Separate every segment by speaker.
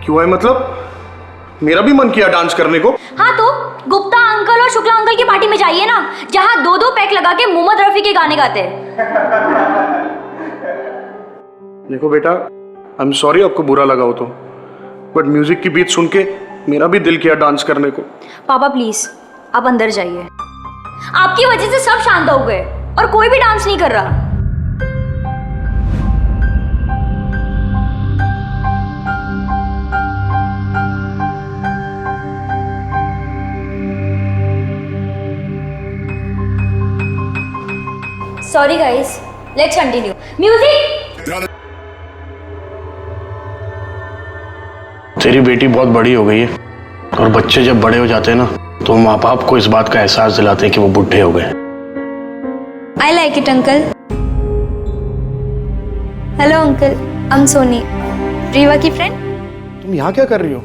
Speaker 1: क्यों है मतलब? मेरा भी मन किया डांस करने को।
Speaker 2: हाँ तो गुप्ता अंकल और शुक्ला अंकल की पार्टी में जाइए ना, जहाँ दो दो पैक लगा के मोहम्मद रफी के गाने गाते हैं।
Speaker 1: देखो बेटा, आई एम सॉरी आपको बुरा लगा हो तो, बट म्यूजिक की बीट सुन के मेरा भी दिल किया डांस करने को।
Speaker 2: पापा प्लीज आप अंदर जाइए, आपकी वजह से सब शांत हो गए और कोई भी डांस नहीं कर रहा। Sorry guys, let's continue. Music!
Speaker 3: तेरी बेटी बहुत बड़ी हो गई है और बच्चे जब बड़े हो जाते हैं ना तो माँ बाप को इस बात का एहसास दिलाते हैं कि वो बुढ़े हो गए।
Speaker 4: I like it, uncle. Hello, uncle. I'm Soni. Rewa की फ्रेंड।
Speaker 1: तुम यहाँ क्या कर रही हो?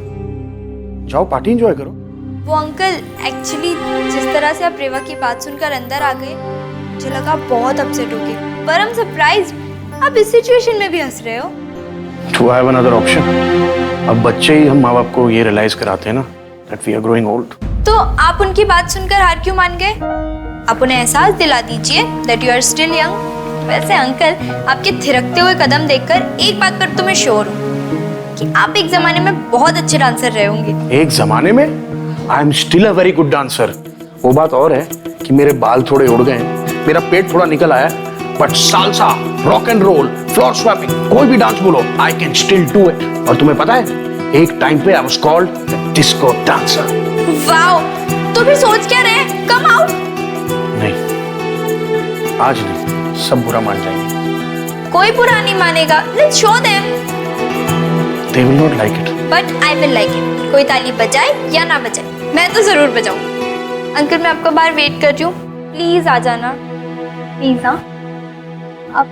Speaker 1: जाओ पार्टी एंजॉय करो।
Speaker 4: वो अंकल एक्चुअली जिस तरह से आप रीवा की बात सुनकर अंदर आ गए, मुझे लगा बहुत अपसेट हो गए, पर हम सरप्राइज आप इस सिचुएशन में भी हंस रहे हो।
Speaker 3: To have another option. अब बच्चे ही हम माँ बाप को ये रियलाइज कराते हैं ना that we are growing old.
Speaker 4: तो आप उनकी बात सुनकर हार क्यों मान गए? आप उन्हें एहसास दिला दीजिए that you are still young. वैसे अंकल, आपके थिरकते हुए कदम देखकर एक बात पर तो मैं श्योर हूँ कि आप एक जमाने में बहुत अच्छे डांसर रहे होंगे।
Speaker 3: एक जमाने में I am still a very good dancer. वो बात और है कि मेरे बाल थोड़े उड़ गए, मेरा पेट थोड़ा निकल आया, but salsa, rock and roll, floor swapping, कोई भी डांस बोलो, I can still do it. और तुम्हें पता है, एक टाइम पे I was called the disco dancer.
Speaker 4: Wow, तो फिर सोच क्या रहे? Come out.
Speaker 3: नहीं, आज नहीं, सब बुरा मान जाएंगे।
Speaker 4: कोई बुरा नहीं मानेगा। Let's show them.
Speaker 3: They will not like it.
Speaker 4: But I will like it. कोई ताली बजाए या ना बजाए, मैं तो जरूर बजाऊं। अंकल, मैं आपका बाहर वेट कर रही हूँ, प्लीज आ जाना। प्लीज। हाँ आप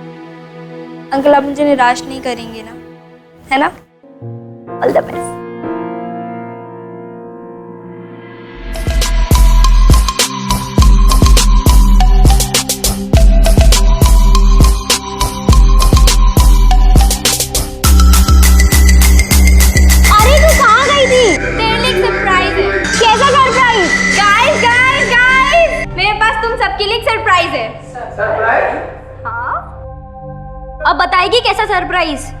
Speaker 4: अंकल, आप मुझे निराश नहीं करेंगे ना, है ना? All the best.
Speaker 2: सरप्राइज है। सरप्राइज? हाँ। अब बताएगी कैसा सरप्राइज?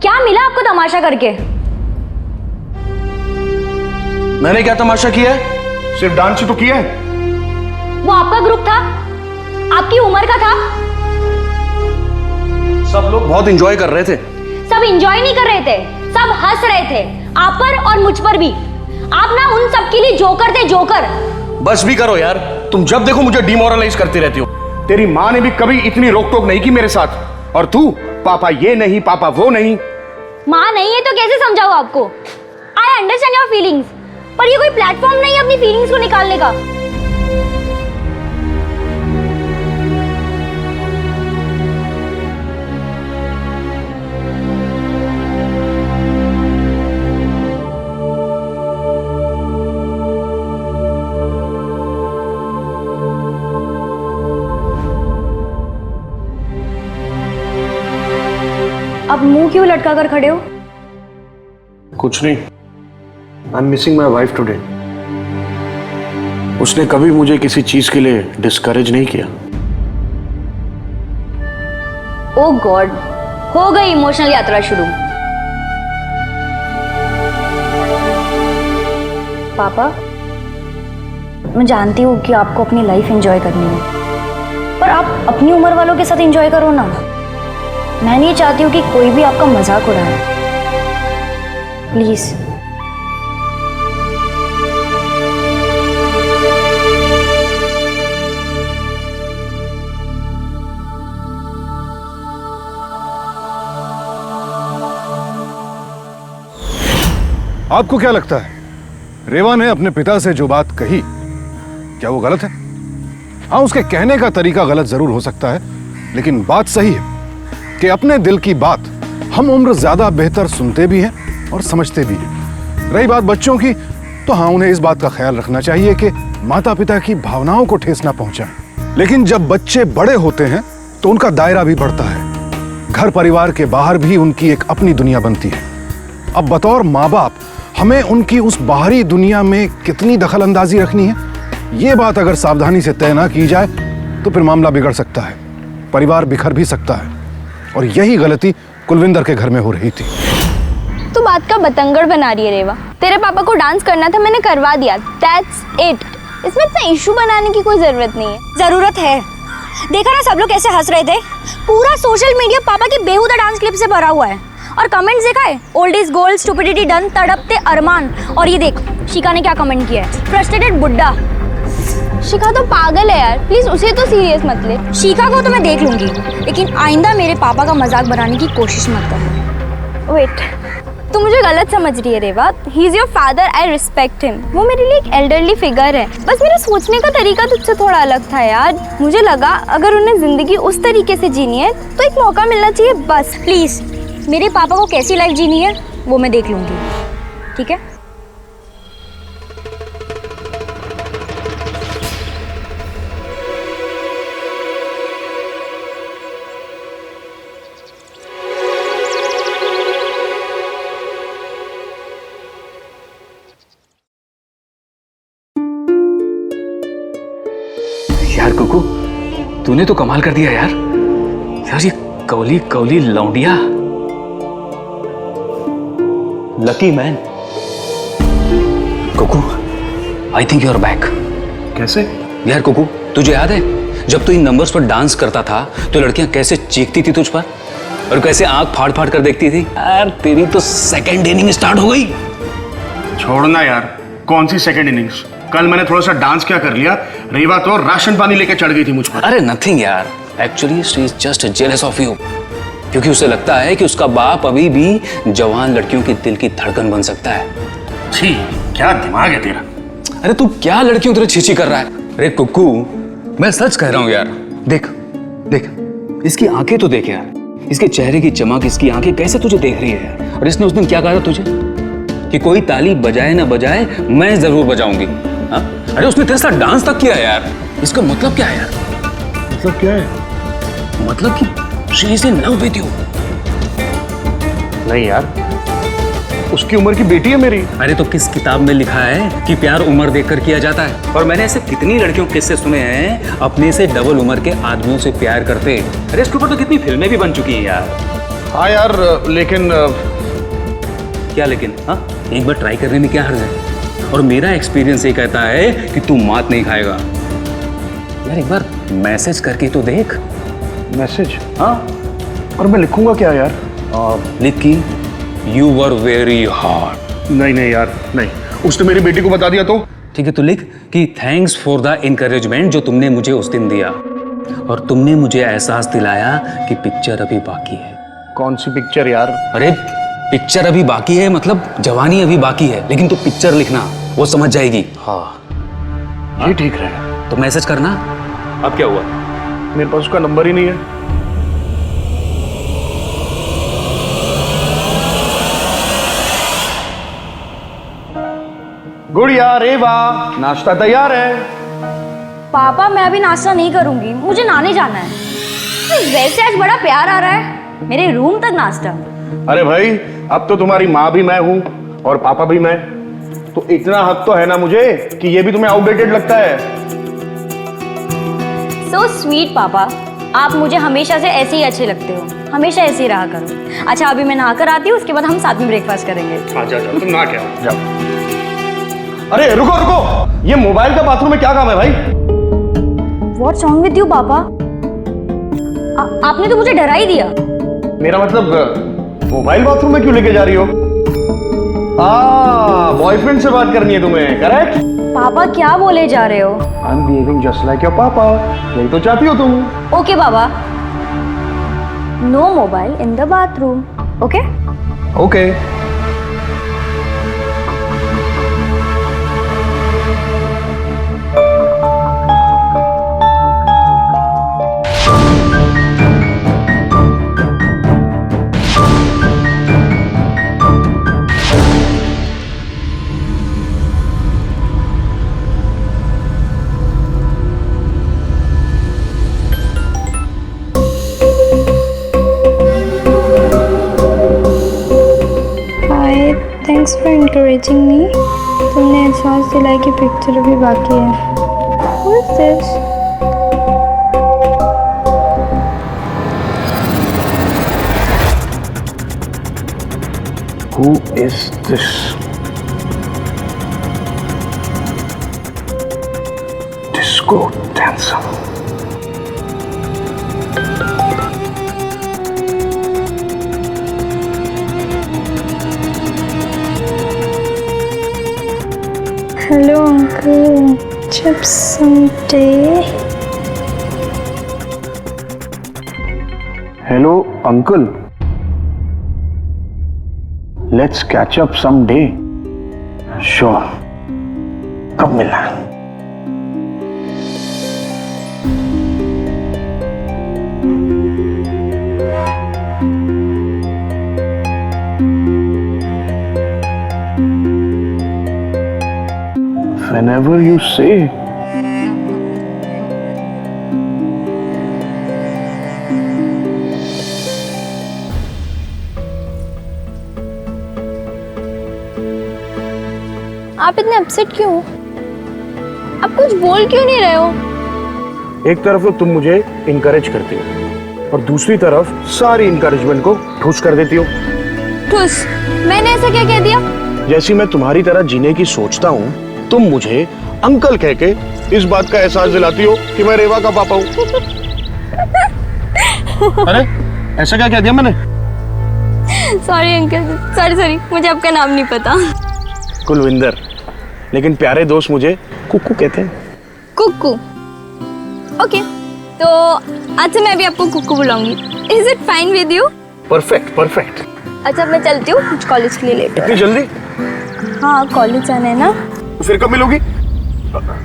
Speaker 2: क्या मिला आपको तमाशा करके?
Speaker 1: मैंने क्या तमाशा किया है? सिर्फ डांस ही तो किया है।
Speaker 2: वो आपका ग्रुप था, आपकी उम्र का था।
Speaker 1: सब लोग बहुत एंजॉय कर रहे थे।
Speaker 2: सब एंजॉय नहीं कर रहे थे, सब हंस रहे थे, आप पर और मुझ पर भी। आप ना उन सब के लिए जोकर थे, जोकर।
Speaker 1: बस भी करो यार, तुम जब देखो मुझे डिमोरलाइज करती रहती हो। तेरी माँ ने भी कभी इतनी रोक टोक नहीं की मेरे साथ, और तू पापा ये नहीं, पापा वो नहीं।
Speaker 2: माँ नहीं है तो कैसे समझाऊं आपको? आई अंडरस्टैंड योर फीलिंग्स, पर ये कोई प्लेटफॉर्म नहीं है अपनी फीलिंग्स को निकालने का। अब मुंह क्यों लटका कर खड़े हो?
Speaker 3: कुछ नहीं, I am missing my wife today. उसने कभी मुझे किसी चीज के लिए डिस्करेज नहीं किया।
Speaker 2: ओह गॉड, हो गई इमोशनल यात्रा शुरू। पापा, मैं जानती हूँ कि आपको अपनी लाइफ एंजॉय करनी है, पर आप अपनी उम्र वालों के साथ एंजॉय करो ना। मैं नहीं चाहती हूँ कि कोई भी आपका मजाक उड़ाए, प्लीज।
Speaker 5: आपको क्या लगता है रेवा ने अपने पिता से जो बात कही, क्या वो गलत है? हाँ, उसके कहने का तरीका गलत जरूर हो सकता है, लेकिन बात सही है कि अपने दिल की बात हम उम्र ज्यादा बेहतर सुनते भी हैं और समझते भी हैं। रही बात बच्चों की, तो हाँ, उन्हें इस बात का ख्याल रखना चाहिए कि माता पिता की भावनाओं को ठेस ना पहुंचाएं। लेकिन जब बच्चे बड़े होते हैं तो उनका दायरा भी बढ़ता है। घर परिवार के बाहर भी उनकी एक अपनी दुनिया बनती है। अब बतौर माँ बाप हमें उनकी उस बाहरी दुनिया में कितनी दखल अंदाजी रखनी है, ये बात अगर सावधानी से तय ना की जाए तो फिर मामला बिगड़ सकता है, परिवार बिखर भी सकता है। और यही गलती कुलविंदर के घर में हो रही थी।
Speaker 4: तू बात का बतंगड़ बना रही है रेवा। तेरे पापा को डांस करना था, मैंने करवा दिया, दैट्स इट। इसमें इतना इशू बनाने की कोई जरूरत नहीं है।
Speaker 2: जरूरत है। देखा ना सब लोग कैसे हंस रहे थे। पूरा सोशल मीडिया पापा की बेहुदा डांस क्लिप से भरा हुआ है। और कमेंट्स देखा है, old is gold, stupidity done, तड़पते अरमान। और ये देख शिखा ने क्या कमेंट किया है, फ्रस्ट्रेटेड बुड्ढा।
Speaker 4: शिखा तो पागल है यार, प्लीज उसे तो सीरियस मत ले।
Speaker 2: शिखा को तो मैं देख लूंगी, लेकिन आइंदा मेरे पापा का मजाक बनाने की कोशिश मत करना।
Speaker 4: वेट, तू मुझे गलत समझ रही है Reva. He is your father, I respect him. वो मेरे लिए एक एल्डरली फिगर है। बस मेरे सोचने का तरीका तुझसे थोड़ा अलग था यार। मुझे लगा अगर उन्हें जिंदगी उस तरीके से जीनी है तो एक मौका मिलना चाहिए बस।
Speaker 2: प्लीज, मेरे पापा को कैसी लाइफ जीनी है वो मैं देख लूंगी, ठीक है?
Speaker 6: यार कुकू, तूने तो कमाल कर दिया यार। यार ये कौली कौली लौंडिया, lucky man. Kuku, I think you are back.
Speaker 3: कैसे?
Speaker 6: यार कुकू, तुझे याद है जब तू इन नंबर्स पर डांस करता था तो लड़कियां कैसे चीखती थी तुझ पर और कैसे आंख फाड़ फाड़ कर देखती थी? यार तेरी तो सेकंड इनिंग स्टार्ट हो गई।
Speaker 1: छोड़ना यार, कौन सी सेकंड इनिंग्स? कल मैंने थोड़ा सा डांस क्या कर लिया, रेवा तो राशन पानी लेके चढ़ गई थी मुझ पर।
Speaker 6: अरे नथिंग यार, actually she is just jealous of you, क्योंकि उसे लगता है कि उसका बाप अभी भी जवान लड़कियों के दिल की धड़कन बन सकता है।
Speaker 1: छी, क्या दिमाग है तेरा।
Speaker 6: अरे तू क्या लड़कियों की तरह छीछी कर रहा है? अरे कुक्कू, मैं सच कह रहा हूं यार। देख देख, इसकी आंखें तो देख यार, इसके चेहरे की चमक, इसकी आंखें कैसे तुझे देख रही है। और इसने उस दिन क्या कहा था तुझे कि कोई ताली बजाए ना बजाए मैं जरूर बजाऊंगी। हाँ? अरे उसने तेरे साथ डांस तक किया यार। इसका मतलब क्या है यार?
Speaker 1: मतलब क्या है?
Speaker 6: मतलब कि she is in love with you.
Speaker 1: नहीं यार, उसकी उम्र की बेटी है मेरी।
Speaker 6: अरे तो किस किताब में लिखा है कि प्यार उम्र देखकर किया जाता है? और मैंने ऐसे कितनी लड़कियों के किस्से सुने हैं अपने से डबल उम्र के आदमियों से प्यार करते। अरे इसके ऊपर तो कितनी फिल्में भी बन चुकी हैं यार।
Speaker 1: हाँ यार, लेकिन
Speaker 6: क्या लेकिन? हाँ, एक बार ट्राई करने में क्या हर्ज है? और मेरा एक्सपीरियंस ये कहता है कि तू मात नहीं खाएगा। यार एक बार मैसेज करके तो देख।
Speaker 1: मैसेज? हाँ, और मैं लिखूंगा क्या यार?
Speaker 6: लिख की यू वर वेरी हॉट।
Speaker 1: नहीं नहीं यार, नहीं। उसने मेरी बेटी को बता दिया तो?
Speaker 6: ठीक है, तो लिख कि थैंक्स फॉर द इनकरेजमेंट जो तुमने मुझे उस दिन दिया, और तुमने मुझे एहसास दिलाया कि पिक्चर अभी बाकी है।
Speaker 1: कौन सी पिक्चर यार?
Speaker 6: अरे पिक्चर अभी बाकी है मतलब जवानी अभी बाकी है, लेकिन तू पिक्चर लिखना, वो समझ जाएगी।
Speaker 1: हाँ, ये ठीक रहेगा।
Speaker 6: तो मैसेज करना। अब क्या हुआ?
Speaker 1: मेरे पास उसका नंबर ही नहीं है। गुड़िया, रेवा, नाश्ता तैयार है।
Speaker 2: पापा, मैं अभी नाश्ता नहीं करूंगी, मुझे नहाने जाना है। वैसे आज बड़ा प्यार आ रहा है, मेरे रूम तक नाश्ता।
Speaker 1: अरे भाई, अब तो तुम्हारी माँ भी मैं हूं और पापा भी मैं, तो इतना हक तो है ना मुझे कि ये भी तुम्हें आउटडेटेड लगता है।
Speaker 2: सो स्वीट पापा, आप मुझे हमेशा से ऐसे ही अच्छे लगते हो, हमेशा ऐसे ही रहा करो। अच्छा, अभी मैं नहा कर आती हूँ, उसके बाद हम साथ में ब्रेकफास्ट करेंगे।
Speaker 1: हाँ, जाओ, तुम नहा के आओ, जाओ। अरे रुको रुको, ये मोबाइल का बाथरूम में क्या काम है भाई?
Speaker 2: What's wrong with you, पापा? आपने तो मुझे डरा ही दिया।
Speaker 1: मेरा मतलब मोबाइल बाथरूम में क्यों लेके जा रही हो? बॉयफ्रेंड से बात करनी है तुम्हें, करेक्ट?
Speaker 2: पापा क्या बोले जा रहे हो?
Speaker 1: I am behaving just like your papa. यही तो चाहती हो तुम।
Speaker 2: Okay papa, no mobile in the bathroom. Okay
Speaker 1: okay.
Speaker 4: Thanks for encouraging me. तुमने एहसास दिलाया कि पिक्चर अभी बाकी है. Who is this?
Speaker 3: Who is this? Disco dancer.
Speaker 4: Hello, uncle. Just someday.
Speaker 3: Hello, uncle. Let's catch up someday. Sure. कब मिलना है? Whenever you say.
Speaker 4: आप इतने अपसेट क्यों हो? आप कुछ बोल क्यों नहीं रहे हो?
Speaker 3: एक तरफ तो तुम मुझे इनकरेज करती हो और दूसरी तरफ सारी इनकरेजमेंट को ठूस कर देती हो।
Speaker 4: ठूस? मैंने ऐसा क्या कह दिया?
Speaker 3: जैसी मैं तुम्हारी तरह जीने की सोचता हूँ, तुम मुझे अंकल कह के इस बात का एहसास दिलाती हो कि मैं रेवा का पापा हूँ। अरे ऐसा क्या कह दिया मैंने?
Speaker 4: सॉरी अंकल, सॉरी, मुझे आपका नाम नहीं पता.
Speaker 3: कुलविंदर, लेकिन प्यारे दोस्त मुझे कुक्कू कहते हैं।
Speaker 4: कुक्कू. ओके, तो आज से मैं भी आपको कुक्कू बुलाऊंगी. Is it fine with you?
Speaker 3: Perfect perfect.
Speaker 4: अच्छा मैं चलती हूँ, कुछ कॉलेज के लिए लेट
Speaker 3: इतनी जल्दी?
Speaker 4: हाँ कॉलेज जाना है ना.
Speaker 3: फिर कब मिलोगी?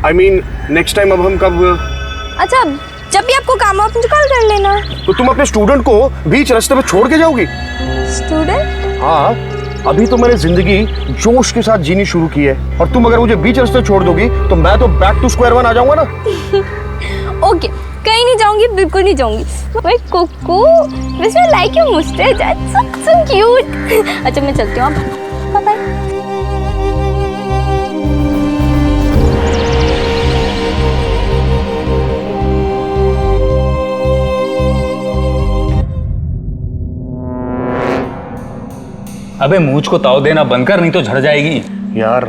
Speaker 3: I mean, नेक्स्ट टाइम अब हम कब?
Speaker 4: अच्छा जब भी आपको काम हो आप मुझे कॉल कर लेना.
Speaker 3: तो तुम अपने स्टूडेंट को बीच रास्ते पे छोड़ के जाओगी?
Speaker 4: स्टूडेंट?
Speaker 3: हाँ, अभी तो मैंने जिंदगी जोश के साथ जीनी शुरू की है और तुम अगर मुझे बीच रास्ते छोड़ दोगी तो मैं तो बैक टू स्क्वायर वन आ जाऊंगा ना।
Speaker 4: ओके, कहीं नहीं जाऊंगी, बिल्कुल नहीं जाऊंगी. भाई कुक्कू, वैसे I like your moustache, it's so cute. अच्छा मैं चलती हूँ, बाय बाय.
Speaker 6: अबे मूंछ को ताव देना बंद कर, नहीं तो झड़ जाएगी।
Speaker 3: यार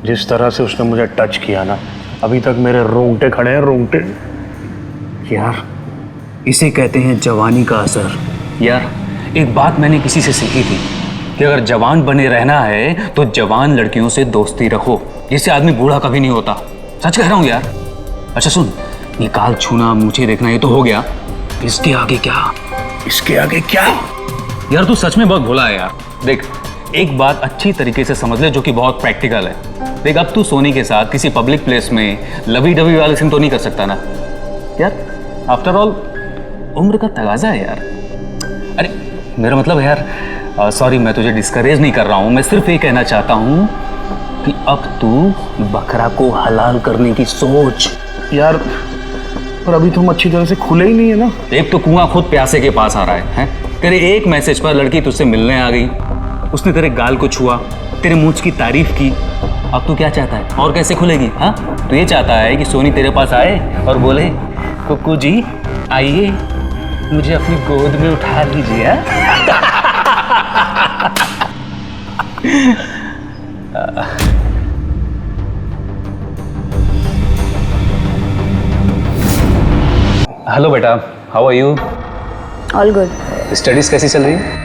Speaker 3: जिस तरह से उसने मुझे टच किया ना, अभी तक मेरे रोंगटे खड़े हैं, रोंगटे।
Speaker 6: यार इसे कहते हैं जवानी का असर। यार एक बात मैंने किसी से सीखी थी कि अगर जवान बने रहना है तो जवान लड़कियों से दोस्ती रखो, जिससे आदमी बूढ़ा कभी नहीं होता। सच कह रहा हूँ यार। अच्छा सुन, ये गाल छूना, मुझे देखना ये तो हो गया, इसके आगे क्या?
Speaker 3: इसके आगे क्या?
Speaker 6: यार तू सच में बहुत भोला है यार। देख एक बात अच्छी तरीके से समझ ले जो कि बहुत प्रैक्टिकल है। देख अब तू सोनी के साथ किसी पब्लिक प्लेस में लवी डवी वाले सीन तो नहीं कर सकता ना यार। आफ्टर ऑल उम्र का तगाजा है यार। अरे मेरा मतलब है यार, सॉरी मैं तुझे डिस्करेज नहीं कर रहा हूँ, मैं सिर्फ ये कहना चाहता हूँ कि अब तू बकरा को हलाल करने की सोच।
Speaker 3: यार पर अभी तुम अच्छी तरह से खुले ही नहीं है ना।
Speaker 6: एक तो कुआं खुद प्यासे के पास आ रहा है? तेरे एक मैसेज पर लड़की तुझसे मिलने आ गई, उसने तेरे गाल को छुआ, तेरे मूंछ की तारीफ की। अब तू क्या चाहता है और कैसे खुलेगी? हाँ तू ये चाहता है कि सोनी तेरे पास आए और बोले कुक्कू जी आइए मुझे अपनी गोद में उठा लीजिए। हेलो बेटा, how are you?
Speaker 2: All good.
Speaker 6: Studies कैसी चल रही है?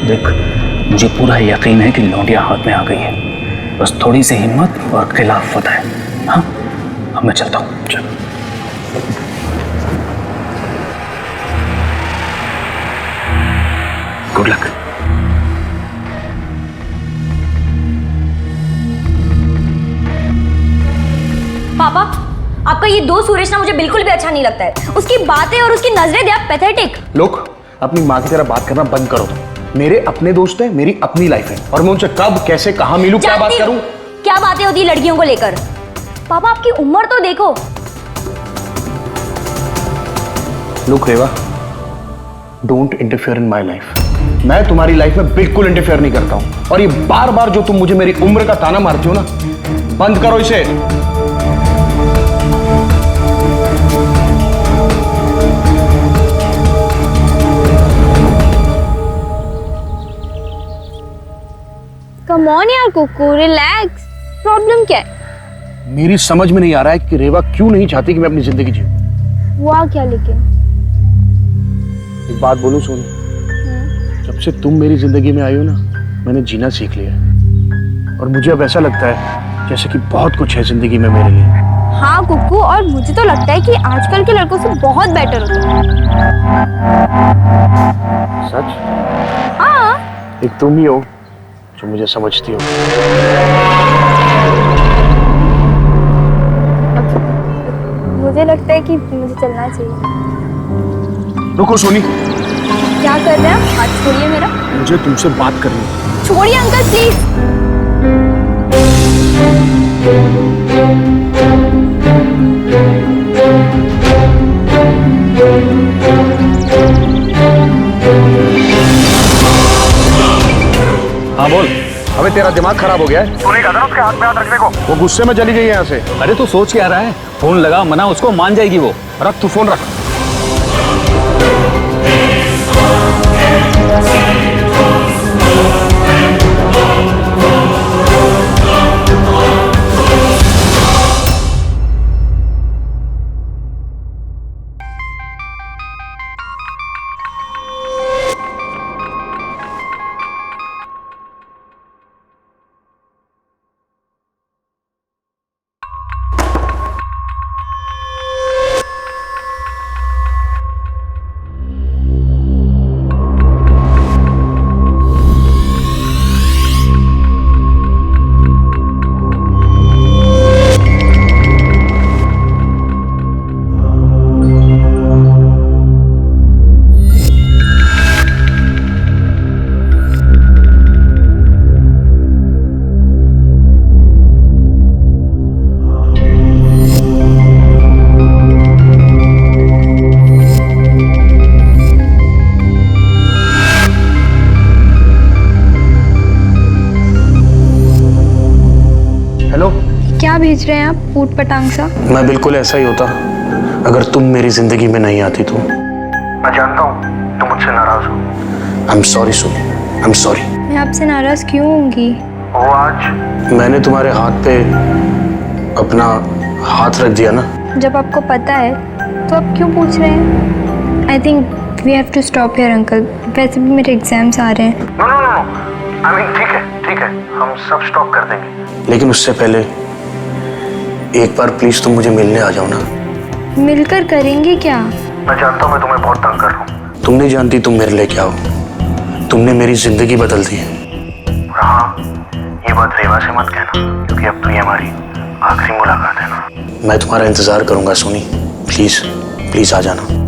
Speaker 6: देख मुझे पूरा यकीन है कि लौंडिया हाथ में आ गई है, बस थोड़ी सी हिम्मत और खिलाफत है। हाँ अब मैं चलता हूँ। चल गुड लक।
Speaker 2: पापा आपका ये दोस्त सुरेश ना मुझे बिल्कुल भी अच्छा नहीं लगता है. उसकी बातें और उसकी नजरें दे आप पैथेटिक.
Speaker 3: लोग अपनी माँ की तरह बात करना बंद करो। मेरे अपने दोस्त हैं, मेरी अपनी लाइफ है और मैं उनसे कब कैसे कहाँ मिलूं, क्या बात करूं?
Speaker 2: क्या बातें होती लड़कियों को लेकर? पापा आपकी उम्र तो देखो.
Speaker 3: Look Reva, don't interfere in my life. मैं तुम्हारी लाइफ में बिल्कुल इंटरफेयर नहीं करता हूं, और ये बार बार जो तुम मुझे मेरी उम्र का ताना मारती हो ना, बंद करो इसे।
Speaker 4: कम ऑन यार कुकू, रिलैक्स। प्रॉब्लम क्या है?
Speaker 3: मेरी समझ में नहीं आ रहा है कि रेवा क्यों नहीं चाहती कि मैं अपनी जिंदगी जीऊं।
Speaker 4: हुआ क्या लेकिन?
Speaker 3: एक बात बोलूं सोनी, जब से तुम मेरी जिंदगी में आई हो ना, मैंने जीना सीख लिया है, और मुझे अब ऐसा लगता है जैसे कि बहुत कुछ है जिंदगी में मेरे लिए।
Speaker 4: हाँ कुकू, और मुझे तो लगता है कि आजकल के लड़कों से बहुत बेटर हो तुम।
Speaker 3: सच?
Speaker 4: हाँ।
Speaker 3: एक तुम ही हो जो मुझे समझती हो।
Speaker 4: मुझे लगता है कि मुझे चलना चाहिए।
Speaker 3: रुको सोनी।
Speaker 4: क्या कर रहे हैं आप? हाथ छोड़िए मेरा।
Speaker 3: मुझे तुमसे बात करनी है।
Speaker 4: छोड़िए अंकल प्लीज।
Speaker 3: हाँ बोल। अबे तेरा दिमाग खराब हो गया है? तू नहीं कहता ना उसके हाथ में हाथ रखने को? वो गुस्से में चली गई यहाँ से।
Speaker 6: अरे तू सोच क्या रहा है? फोन लगा, मना उसको, मान जाएगी वो।
Speaker 3: रख तू फोन रख।
Speaker 4: क्या भेज रहे हैं आप ऊट पटांग सा?
Speaker 3: मैं बिल्कुल ऐसा ही होता अगर तुम मेरी जिंदगी में नहीं आती तो। मैं जानता हूँ तुम मुझसे नाराज हो। I am sorry Soni, I am sorry.
Speaker 4: मैं आपसे नाराज क्यों होंगी?
Speaker 3: वो आज मैंने तुम्हारे हाथ पे अपना हाथ रख दिया ना।
Speaker 4: जब आपको पता है तो आप क्यों पूछ रहे हैं? I think we have to stop here uncle. वैसे भी मेरे एग्जाम्स आ रहे हैं।
Speaker 3: No no no, I mean ठीक है, हम सब स्टॉप कर देंगे, लेकिन उससे पहले एक बार प्लीज तुम मुझे मिलने आ जाओ ना।
Speaker 4: मिलकर करेंगे क्या?
Speaker 3: मैं जानता हूँ मैं तुम्हें बहुत तंग कर रहा हूँ। तुम नहीं जानती तुम मेरे लिए क्या हो। तुमने मेरी जिंदगी बदल दी है। हाँ, ये बात रेवा से मत कहना, क्योंकि अब तो ये हमारी आखिरी मुलाकात है ना। मैं तुम्हारा इंतजार करूंगा सोनी, प्लीज प्लीज आ जाना।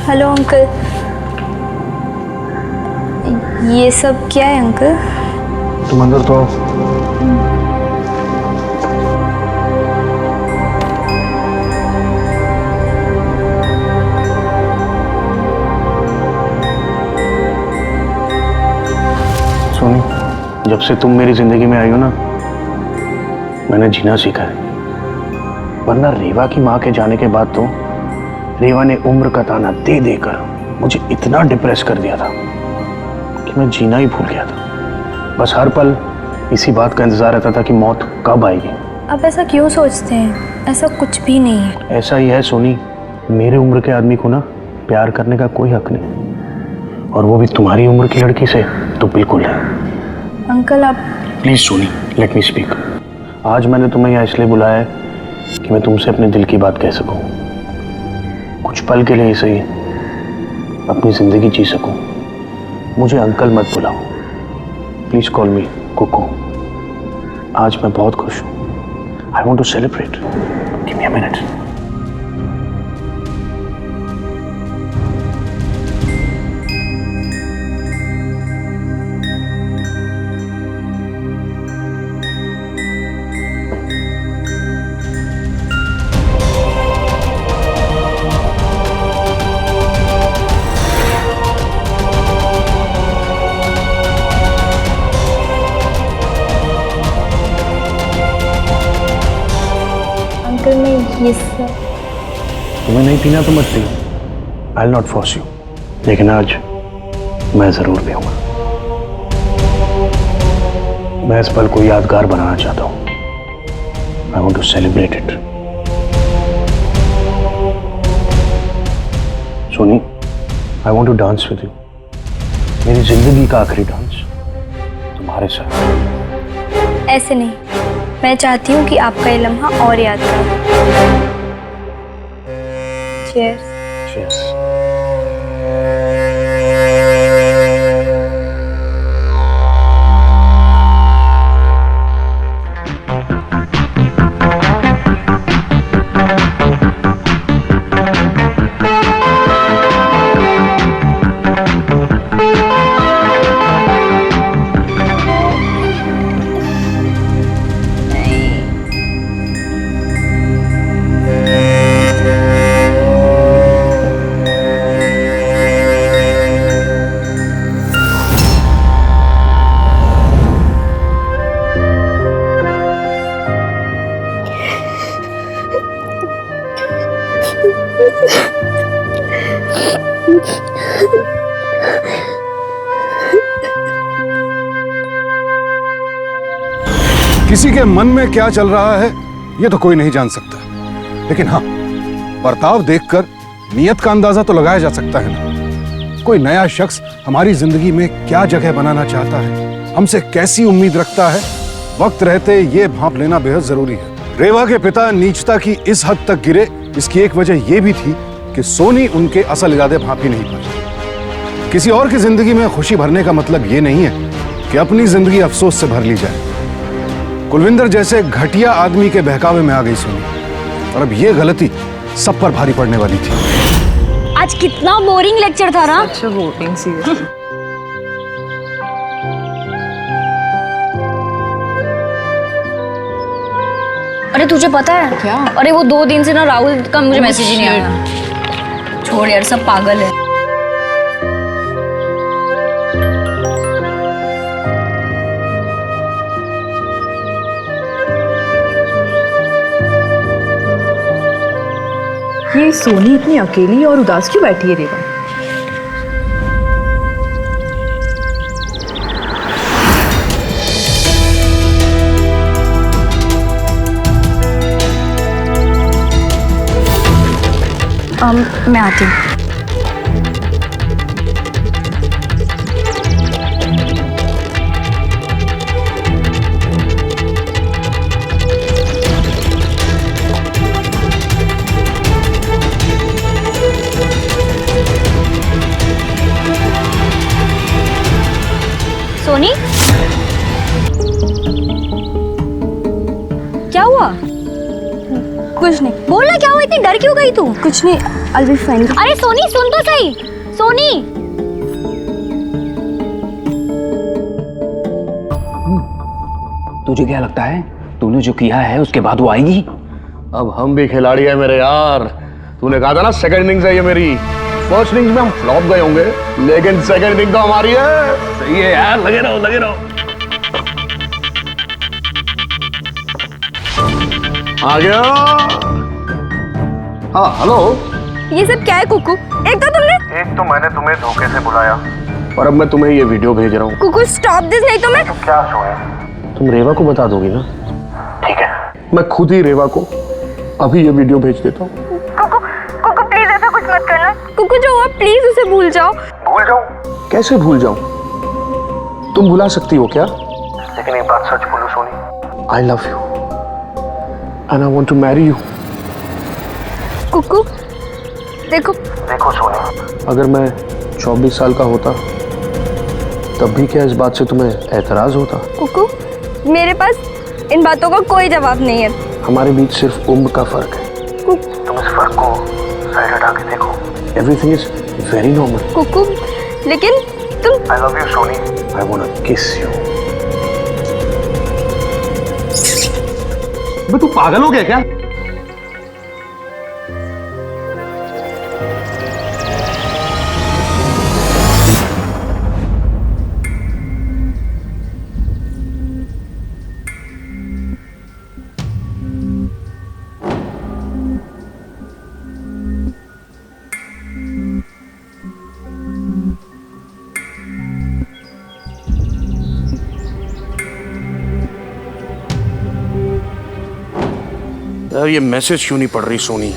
Speaker 4: Hello uncle. ये सब क्या है अंकल?
Speaker 3: तुम अंदर तो आओ। सोनी, जब से तुम मेरी जिंदगी में आई हो ना, मैंने जीना सीखा है। वरना रेवा की माँ के जाने के बाद तो रेवा ने उम्र का ताना दे देकर मुझे इतना डिप्रेस कर दिया था कि मैं जीना ही भूल गया था। बस हर पल इसी बात का इंतजार रहता था कि मौत कब आएगी।
Speaker 4: आप ऐसा क्यों सोचते हैं? ऐसा कुछ भी नहीं है।
Speaker 3: ऐसा ही है सोनी, मेरे उम्र के आदमी को ना प्यार करने का कोई हक नहीं, और वो भी तुम्हारी उम्र की लड़की से तो बिल्कुल है।
Speaker 4: अंकल आप
Speaker 3: please Soni, let me speak. आज मैंने तुम्हें यहाँ इसलिए बुलाया है कि मैं तुमसे अपने दिल की बात कह सकूं, कुछ पल के लिए सही अपनी जिंदगी जी सकूं। मुझे अंकल मत बुलाओ, प्लीज कॉल मी कुकू। आज मैं बहुत खुश हूं। I want to celebrate. Give me a minute.
Speaker 4: Uncle मैं ये सब
Speaker 3: तुम्हें नहीं पीना तो मत पियो. I'll not force you. लेकिन आज मैं जरूर पीऊंगा. मैं इस पल को यादगार बनाना चाहता हूं. I want to celebrate it. Soni, I want to dance with you. मेरी जिंदगी का आखिरी डांस तुम्हारे साथ.
Speaker 4: ऐसे नहीं, मैं चाहती हूँ कि आपका ये लम्हा और यादगार हो. Cheers.
Speaker 3: Cheers.
Speaker 5: किसी के मन में क्या चल रहा है ये तो कोई नहीं जान सकता, लेकिन हाँ, बर्ताव देखकर नीयत का अंदाजा तो लगाया जा सकता है ना. कोई नया शख्स हमारी जिंदगी में क्या जगह बनाना चाहता है, हमसे कैसी उम्मीद रखता है, वक्त रहते ये भांप लेना बेहद जरूरी है. रेवा के पिता नीचता की इस हद तक गिरे, इसकी एक वजह यह भी थी कि सोनी उनके असल इरादे भांप ही नहीं पाई. किसी और की जिंदगी में खुशी भरने का मतलब ये नहीं है कि अपनी जिंदगी अफसोस से भर ली जाए. कुलविंदर जैसे घटिया आदमी के बहकावे में आ गई सोनी, और अब ये गलती सब पर भारी पड़ने वाली थी.
Speaker 2: आज कितना बोरिंग लेक्चर था ना.
Speaker 7: अच्छा वोटिंग सीरियस.
Speaker 2: अरे तुझे पता है
Speaker 7: क्या?
Speaker 2: अरे वो 2 दिन से ना राहुल का मुझे मैसेज ही नहीं आया. छोड़ यार, सब पागल है.
Speaker 7: ये सोनी इतनी अकेली और उदास क्यों बैठी है रेवा?
Speaker 2: मैं आती हूँ. सोनी, क्या हुआ?
Speaker 4: कुछ नहीं.
Speaker 2: बोलना, क्या हुआ? इतनी डर क्यों गई तू?
Speaker 4: कुछ नहीं. I'll be fine.
Speaker 2: अरे सोनी सुन तो सही. सोनी,
Speaker 6: तुझे क्या लगता है तूने जो किया है उसके बाद वो आएगी?
Speaker 1: अब हम भी खिलाड़ी हैं मेरे यार. तूने कहा था ना सेकंड इनिंग्स है ये मेरी. फर्स्ट इनिंग्स में हम फ्लॉप गए होंगे, लेकिन सेकंड इनिंग तो हमारी है.
Speaker 3: सही है यार, लगे रहो लगे रहो.
Speaker 1: आ गया. हाँ हेलो.
Speaker 4: ये सब क्या है कुकू? एक तो
Speaker 3: मैंने तुम्हें धोखे से बुलाया.
Speaker 1: और अब मैं तुम्हें ये वीडियो भेज रहा हूँ.
Speaker 4: कुकू स्टॉप दिस, नहीं तो मैं.
Speaker 3: क्या सोनी? तुम रेवा को बता दोगी ना? ठीक है.
Speaker 1: मैं खुद ही रेवा को अभी ये वीडियो भेज देता हूँ.
Speaker 4: कुकू प्लीज ऐसा कुछ मत करना. कुकू जो हुआ प्लीज उसे भूल जाओ.
Speaker 3: भूल जाऊं?
Speaker 1: कैसे भूल जाऊं? तुम भुला सकती हो क्या?
Speaker 3: लेकिन एक बात सच बोलो Soni.
Speaker 1: I love you and I want to marry you.
Speaker 4: Kuku देखो
Speaker 3: सोनी,
Speaker 1: अगर मैं 24 साल का होता तब भी क्या इस बात से तुम्हें एतराज होता?
Speaker 4: कुकू, मेरे पास इन बातों का कोई जवाब नहीं है.
Speaker 3: हमारे बीच सिर्फ उम्र का फर्क है। तुम इस फर्क को साइड हटा के देखो। Everything is very normal.
Speaker 4: Kuku, लेकिन तुम।
Speaker 3: I love you Soni. I want to kiss you.
Speaker 1: तू पागल हो गया क्या?
Speaker 3: यार ये मैसेज क्यों नहीं पढ़ रही सोनी?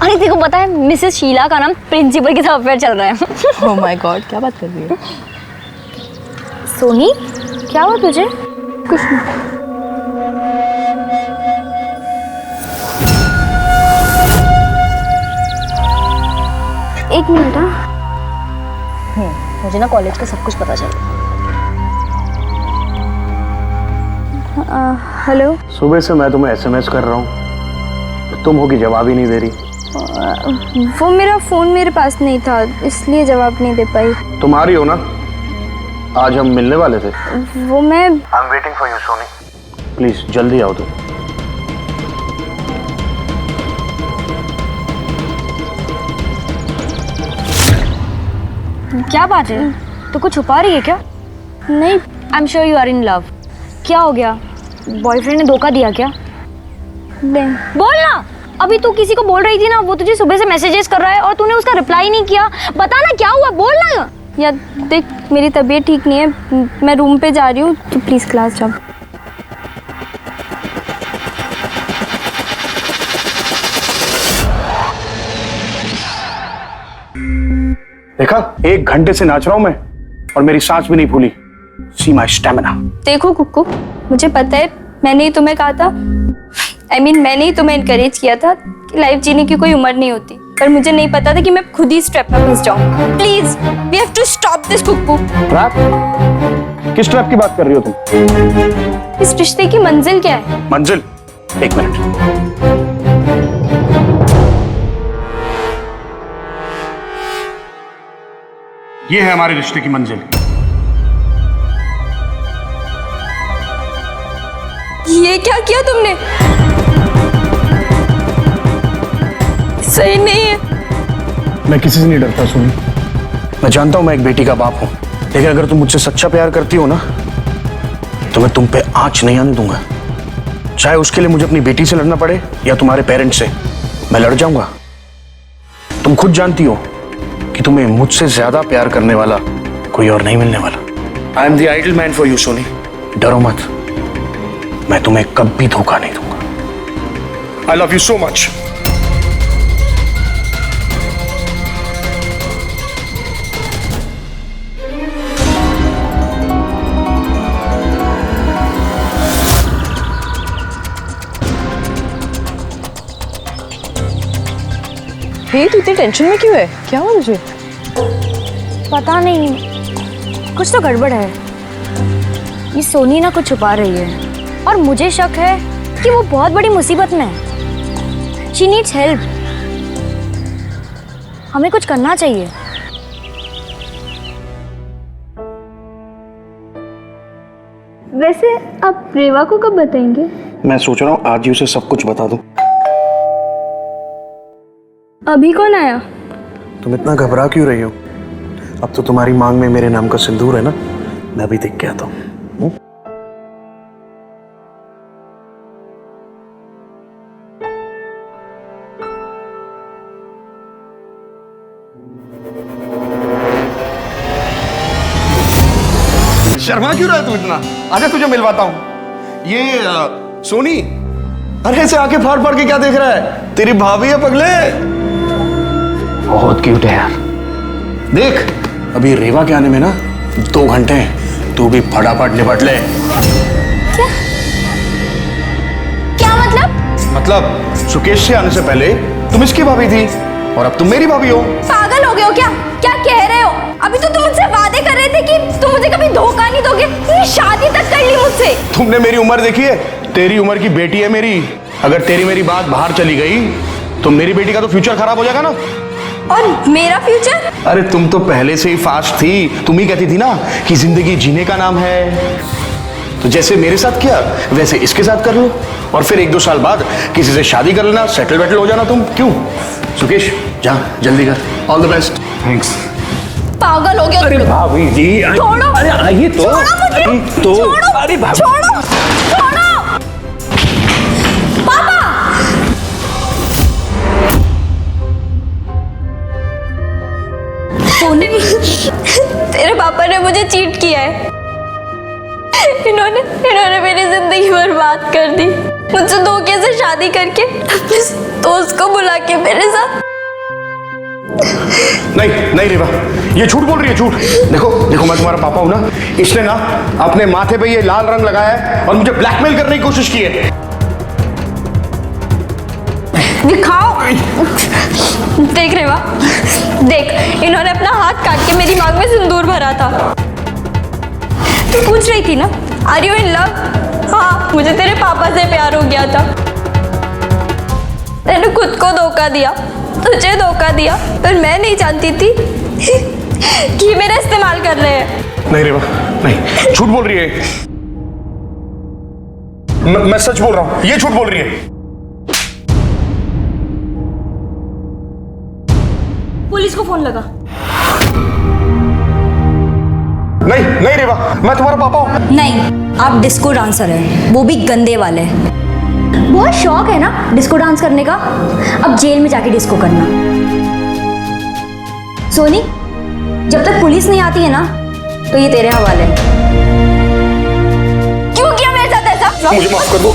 Speaker 2: अरे देखो, पता है मिसेस शीला का नाम प्रिंसिपल के साथ अफेयर चल रहा है।
Speaker 7: ओह माय गॉड, क्या बात कर रही हो?
Speaker 2: सोनी, क्या हुआ तुझे?
Speaker 4: कुछ नहीं। एक मिनट।
Speaker 2: मुझे ना कॉलेज का सब कुछ पता चला।
Speaker 4: हेलो।
Speaker 3: सुबह से मैं तुम्हें एसएमएस कर रहा हूँ, तुम हो कि जवाब ही नहीं दे रही।
Speaker 4: वो मेरा फोन मेरे पास नहीं था, इसलिए जवाब नहीं दे पाई।
Speaker 3: तुम आ रही हो ना? आज हम मिलने वाले थे।
Speaker 4: वो मैं।
Speaker 3: I am waiting for you Soni. Please जल्दी आओ तुम।
Speaker 2: क्या बात है? तो कुछ छुपा रही है क्या?
Speaker 4: नहीं।
Speaker 2: I am sure you are in love. क्या हो गया? बॉयफ्रेंड ने धोखा दिया क्या?
Speaker 4: नहीं।
Speaker 2: बोल ना। अभी तू किसी को बोल रही थी ना, वो तुझे सुबह से मैसेजेस कर रहा है और तूने उसका रिप्लाई नहीं किया। बता ना क्या हुआ, बोल ना।
Speaker 4: यार देख, मेरी तबीयत ठीक नहीं है, मैं रूम पे जा रही हूँ, तो प्लीज क्लास जा।
Speaker 3: देखा, 1 घंटे से नाच रहा हूं मैं और मेरी सांस भी नहीं फूली। See my stamina.
Speaker 4: देखो कुक्कू, मुझे पता है मैंने ही तुम्हें कहा था, मैंने ही तुम्हें इनकरेज किया था कि लाइफ जीने की कोई उम्र नहीं होती, पर मुझे नहीं पता था कि मैं खुद ही इस ट्रैप में फंस जाऊं। Please, we have to stop this Kuku.
Speaker 3: Trap? किस ट्रैप की बात कर रही हो तुम?
Speaker 4: इस रिश्ते की मंजिल क्या है?
Speaker 3: मंजिल? 1 मिनट। ये है हमारे रिश्ते की मंजिल।
Speaker 4: ये क्या किया तुमने? सही नहीं है।
Speaker 3: मैं किसी से नहीं डरता सोनी। मैं जानता हूं मैं एक बेटी का बाप हूं, लेकिन अगर तुम मुझसे सच्चा प्यार करती हो ना, तो मैं तुम पे आंच नहीं आने दूंगा। चाहे उसके लिए मुझे अपनी बेटी से लड़ना पड़े या तुम्हारे पेरेंट्स से, मैं लड़ जाऊंगा। तुम खुद जानती हो कि तुम्हें मुझसे ज्यादा प्यार करने वाला कोई और नहीं मिलने वाला। I am the idle man for you Soni. डरो मत, मैं तुम्हें कभी धोखा नहीं दूंगा। I love you so much.
Speaker 7: Hey, तू इतनी टेंशन में क्यों है? क्या हुआ तुझे?
Speaker 2: पता नहीं, कुछ तो गड़बड़ है। ये सोनी ना कुछ छुपा रही है और मुझे शक है कि वो बहुत बड़ी मुसीबत में है। She needs help. हमें कुछ करना चाहिए।
Speaker 4: वैसे आप रेवा को कब बताएंगे?
Speaker 3: मैं सोच रहा हूं आज ही उसे सब कुछ बता दूं।
Speaker 4: अभी कौन आया?
Speaker 3: तुम इतना घबरा क्यों रही हो? अब तो तुम्हारी मांग में मेरे नाम का सिंदूर है ना, मैं अभी देख के आता हूं।
Speaker 1: शर्मा क्यों रहा है तू इतना? आजा तुझे मिलवाता हूं। ये सोनी, अरे ऐसे आंखें फाड़ फाड़ के क्या देख रहा है? तेरी भाभी है पगले।
Speaker 3: बहुत क्यूट है यार। देख, अभी रेवा के आने में ना 2 घंटे हैं, तू भी फटाफट निपट ले।
Speaker 4: क्या मतलब?
Speaker 1: मतलब सुकेश से आने से पहले तुम इसकी भाभी थी और अब तुम मेरी भाभी हो।
Speaker 4: पागल हो गए हो क्या? क्या कह रहे हो? अभी तो तुम मुझसे वादे कर रहे थे कि तुम मुझे कभी धोखा नहीं दोगे। तुमने शादी तक कर ली मुझसे।
Speaker 1: तुमने मेरी उम्र देखी है? तेरी उम्र की बेटी है मेरी। अगर तेरी मेरी बात बाहर चली गई तो मेरी बेटी का तो फ्यूचर खराब हो जाएगा ना।
Speaker 4: और मेरा फ्यूचर?
Speaker 1: अरे तुम तो पहले से ही फास्ट थी। तुम ही कहती थी ना कि जिंदगी जीने का नाम है। तो जैसे मेरे साथ किया वैसे इसके साथ कर लो, और फिर 1-2 साल बाद किसी से शादी कर लेना, सेटल वेटल हो जाना। तुम क्यों? सुकेश जा जल्दी कर। All the best.
Speaker 6: थैंक्स।
Speaker 4: पागल हो गया?
Speaker 6: अरे भाभी जी,
Speaker 4: छोड़ो।
Speaker 6: अरे आइए तो।
Speaker 4: छोड़ो मुझे।
Speaker 6: तो
Speaker 4: छोड़ो।
Speaker 6: अरे भाभी,
Speaker 4: छोड़ो। छोड़ो। पापा। सोनी, तेरे पापा ने मुझे चीट किया है। इन्होंने मेरी जिंदगी बर्बाद कर दी। मुझसे धोखे से शादी करके अपने दोस्त को बुला के मेरे साथ।
Speaker 1: नहीं नहीं रेवा, ये झूठ बोल रही है, झूठ। देखो देखो, मैं तुम्हारा पापा हूं ना। इसने ना अपने माथे पे ये लाल रंग लगाया है और मुझे ब्लैकमेल करने की कोशिश की है।
Speaker 4: दिखाओ। देख रेवा, देख, इन्होंने अपना हाथ काट के मेरी मांग में सिंदूर भरा था। तू पूछ रही थी ना, आर यू इन लव? हाँ, मुझे तेरे पापा से प्यार हो गया था। मैंने खुद को धोखा दिया, तुझे धोखा दिया, पर मैं नहीं जानती थी कि मेरा इस्तेमाल कर रहे हैं।
Speaker 1: नहीं रेवा, नहीं, झूठ बोल रही है। मैं सच बोल रहा हूं, ये झूठ बोल रही है।
Speaker 2: पुलिस को फोन लगा।
Speaker 1: नहीं नहीं रेवा, मैं तुम्हारा पापा हूं।
Speaker 2: नहीं, आप डिस्को डांसर हैं, वो भी गंदे वाले। बहुत शौक है ना डिस्को डांस करने का? अब जेल में जाके डिस्को करना। सोनी, जब तक पुलिस नहीं आती है ना तो ये तेरे हवाले।
Speaker 4: क्यों किया मेरे साथ ऐसा?
Speaker 1: मुझे माफ कर दो।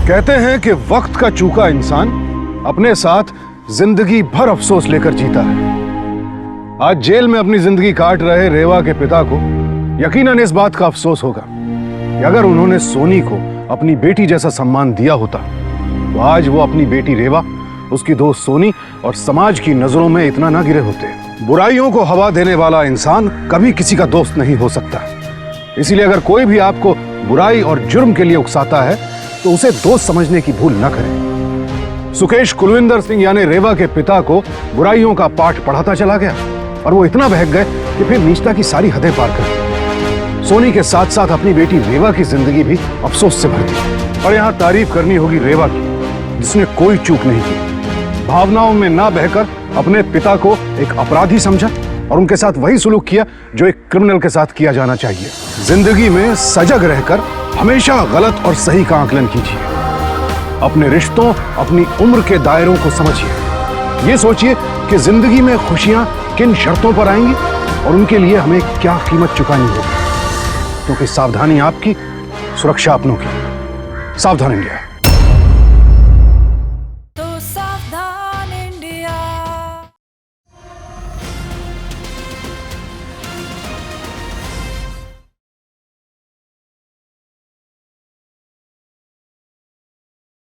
Speaker 5: कहते हैं कि वक्त का चूका इंसान अपने साथ जिंदगी भर अफसोस लेकर जीता है। आज जेल में अपनी जिंदगी काट रहे रेवा के पिता को यकीनन इस बात का अफसोस होगा कि अगर उन्होंने सोनी को अपनी बेटी जैसा सम्मान दिया होता तो आज वो अपनी बेटी रेवा, उसकी दोस्त सोनी और समाज की नजरों में इतना ना गिरे होते। बुराइयों को हवा देने वाला इंसान कभी किसी का दोस्त नहीं हो सकता। इसीलिए अगर कोई भी आपको बुराई और जुर्म के लिए उकसाता है तो उसे दोस्त समझने की भूल न करें। सुकेश कुलविंदर सिंह यानी रेवा के पिता को बुराइयों का पाठ पढ़ाता चला गया और वो इतना बहक गए कि फिर नीचता की सारी हदें पार कर दी। सोनी के साथ साथ अपनी बेटी रेवा की जिंदगी भी अफसोस से भर दी। और यहाँ तारीफ करनी होगी रेवा की, जिसने कोई चूक नहीं की। भावनाओं में ना बहकर अपने पिता को एक अपराधी समझा और उनके साथ वही सुलूक किया जो एक क्रिमिनल के साथ किया जाना चाहिए। जिंदगी में सजग रहकर हमेशा गलत और सही का आकलन कीजिए। अपने रिश्तों, अपनी उम्र के दायरों को समझिए। ये सोचिए कि जिंदगी में खुशियां किन शर्तों पर आएंगी और उनके लिए हमें क्या कीमत चुकानी होगी, क्योंकि सावधानी आपकी, सुरक्षा अपनों की। सावधान इंडिया।